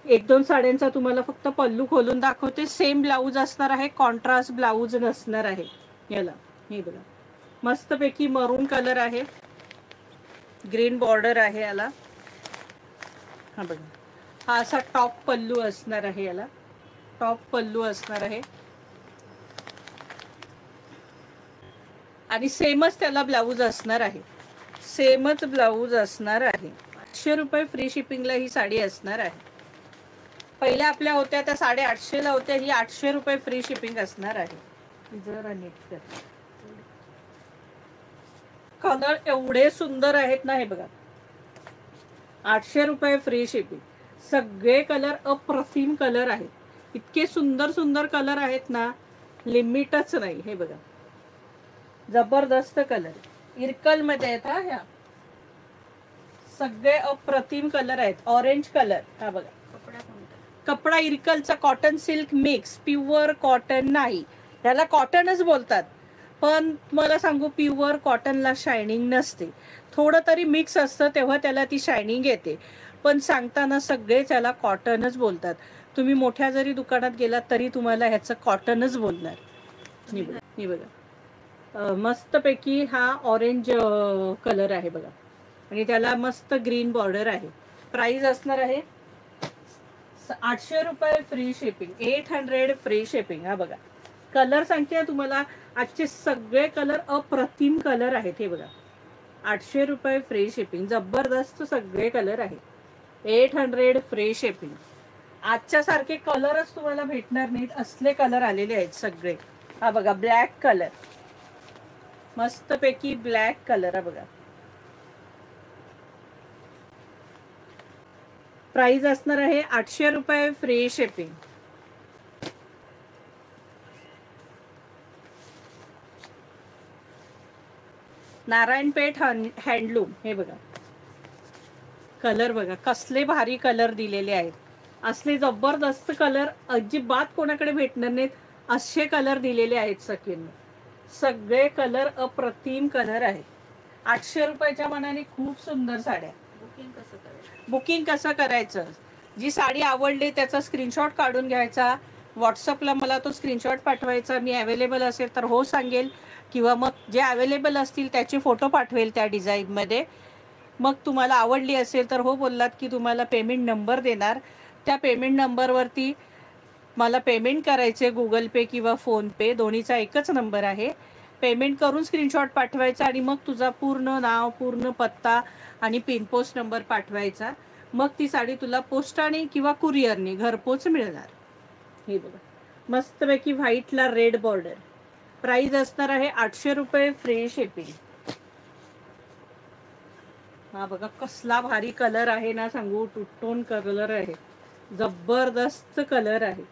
एक दोन साड्यांचा तुम्हाला फक्त पल्लू खोलून दाखवते. सेम ब्लाऊज असणार आहे, कॉन्ट्रास्ट ब्लाऊज नसणार आहे याला. हे बघा मस्तपैकी मरून कलर आहे, ग्रीन बॉर्डर आहे याला. हा बघा, हा असा टॉप पल्लू असणार आहे याला, टॉप पल्लू असणार आहे आणि सेमच त्याला ब्लाऊज असणार आहे, सेमच ब्लाऊज असणार आहे. 800 रुपये फ्री शिपिंगला ही साडी असणार आहे. पहिल्या आपल्या होत्या त्या 850 ला होत्या, ही 800 रुपये फ्री शिपिंग असणार आहे. जरा नीट कर. कलर एवढे सुंदर आहेत ना, हे बघा 800 रुपये फ्री शिपिंग. सगळे कलर अप्रतिम कलर आहेत, इतके सुंदर सुंदर कलर आहेत ना, लिमिटच नाही. हे बघा जबरदस्त कलर, इरकल मध्ये आहेत हा, ह्या सगळे अप्रतिम कलर आहेत. ऑरेंज कलर, हा बघा कपडा इरकलचा, cotton silk mix, pure cotton नाही, त्याला कॉटनच बोलतात. पण मला सांगू, प्युअर कॉटनला शायनिंग नसते, थोडं तरी मिक्स असतं तेव्हा त्याला ती शायनिंग येते. पण सांगताना सगळे त्याला कॉटनच बोलतात. तुम्ही मोठ्या जरी दुकानात गेलात तरी तुम्हाला ह्याचं कॉटनच बोलणार. हे बघा मस्तपैकी हा ऑरेंज कलर आहे बघा, आणि त्याला मस्त ग्रीन बॉर्डर आहे. प्राइस असणार आहे 800 रुपये फ्री शिपिंग, 800 फ्री शिपिंग. हा बघा कलर सांगते तुम्हाला, आजचे सगळे कलर अप्रतिम कलर आहेत. हे बघा 800 रुपये फ्री शिपिंग, जबरदस्त सगळे कलर आहेत. 800 फ्री शिपिंग. आजच्या सारखे कलरच तुम्हाला भेटणार नाहीत, असले कलर आलेले आहेत सगळे. हा बघा ब्लॅक कलर, मस्तपैकी ब्लॅक कलर. हा बघा प्राइस असणार आहे 800 रुपये फ्री शिपिंग. नारायणपेठ हँडलूम. हे बघा कलर बघा कसले भारी कलर दिलेले आहेत, असले जबरदस्त कलर अजिबात कोणाकडे भेटणार नाहीत, असे कलर दिलेले आहेत सगळ्यांनी. सगळे कलर अप्रतिम कलर आहे. 800 रुपयाच्या मनाने खूप सुंदर साड्या. बुकिंग कसं करायचं, जी साडी आवडली त्याचा स्क्रीनशॉट काढून घ्यायचा, व्हॉट्सअपला मला तो स्क्रीनशॉट पाठवायचा. मी अवेलेबल असेल तर हो सांगेल, किंवा मग जे अवेलेबल असतील त्याचे फोटो पाठवेल त्या डिझाईनमध्ये. मग तुम्हाला आवडली असेल तर हो बोललात की तुम्हाला पेमेंट नंबर देणार, त्या पेमेंट नंबरवरती मला पेमेंट करायचे, गुगल पे किंवा फोनपे दोन्हीचा एकच नंबर आहे. पेमेंट करून स्क्रीनशॉट पाठवायचा आणि मग तुझा पूर्ण नाव, पूर्ण पत्ता आणि पिनपोस्ट नंबर पाठवायचा. मग ती साडी तुला पोस्टाने किंवा कुरिअरने घरपोच मिळणार. हे बघा मस्तपैकी व्हाईटला रेड बॉर्डर. प्राइस असणार आहे 800 रुपये फ्री शिपिंग. हा बघा कसला भारी कलर आहे ना, सांगू टू टोन कलर आहे, जबरदस्त कलर आहे,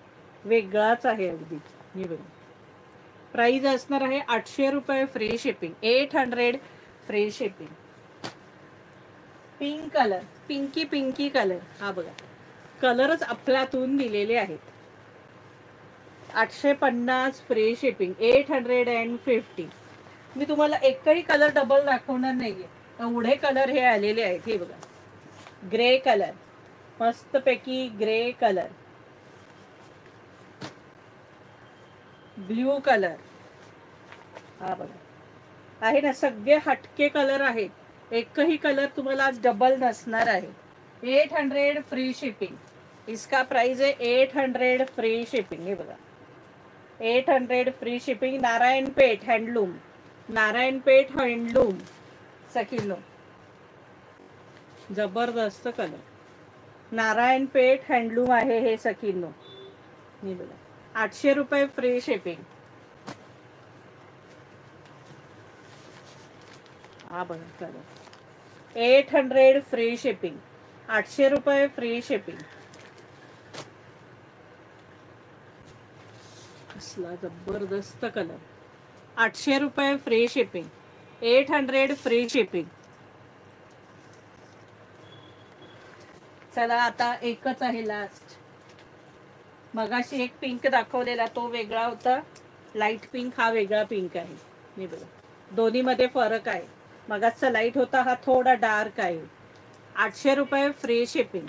वेगळाच आहे अगदी. हे बघा प्राइस असणार आहे 800 रुपये free shipping, 800 free shipping. Pink colour, pinky pinky colour. हा बघा कलरच अफलातून दिलेले आहेत. 850 फ्री शिपिंग, 850. मी तुम्हाला एकही कलर डबल दाखवणार नाहीये, एवढे कलर हे आलेले आहेत. हे बघा ग्रे कलर, मस्तपैकी ग्रे कलर, ब्ल्यू कलर. हा बघा आहे ना, सगळे हटके कलर आहेत, एकही कलर तुम्हाला आज डबल नसणार आहे. 800 फ्री शिपिंग. इसका प्राइस है 800 फ्री शिपिंग. हे बघा 800 free shipping. Narayanpeth handloom, Narayanpeth handloom सकिलो, जबरदस्त कलर. नारायणपेठ हँडलूम आहे हे सकिलो. हे बघा 800 रुपये फ्री शिपिंग. हा बघा कलर 800 फ्री शिपिंग, 800 रुपये फ्री शिपिंग. कसला जबरदस्त कलर. 800 रुपये फ्री शिपिंग, 800 फ्री शिपिंग. चला आता एकच आहे लास्ट. मगाशी एक पिंक दाखवलेला तो वेगळा होता, लाईट पिंक, हा वेगळा पिंक आहे. हे बघा दोन्ही मध्ये फरक आहे. मगाचा लाईट होता, हा थोडा डार्क आहे. 800 रुपये फ्री शिपिंग.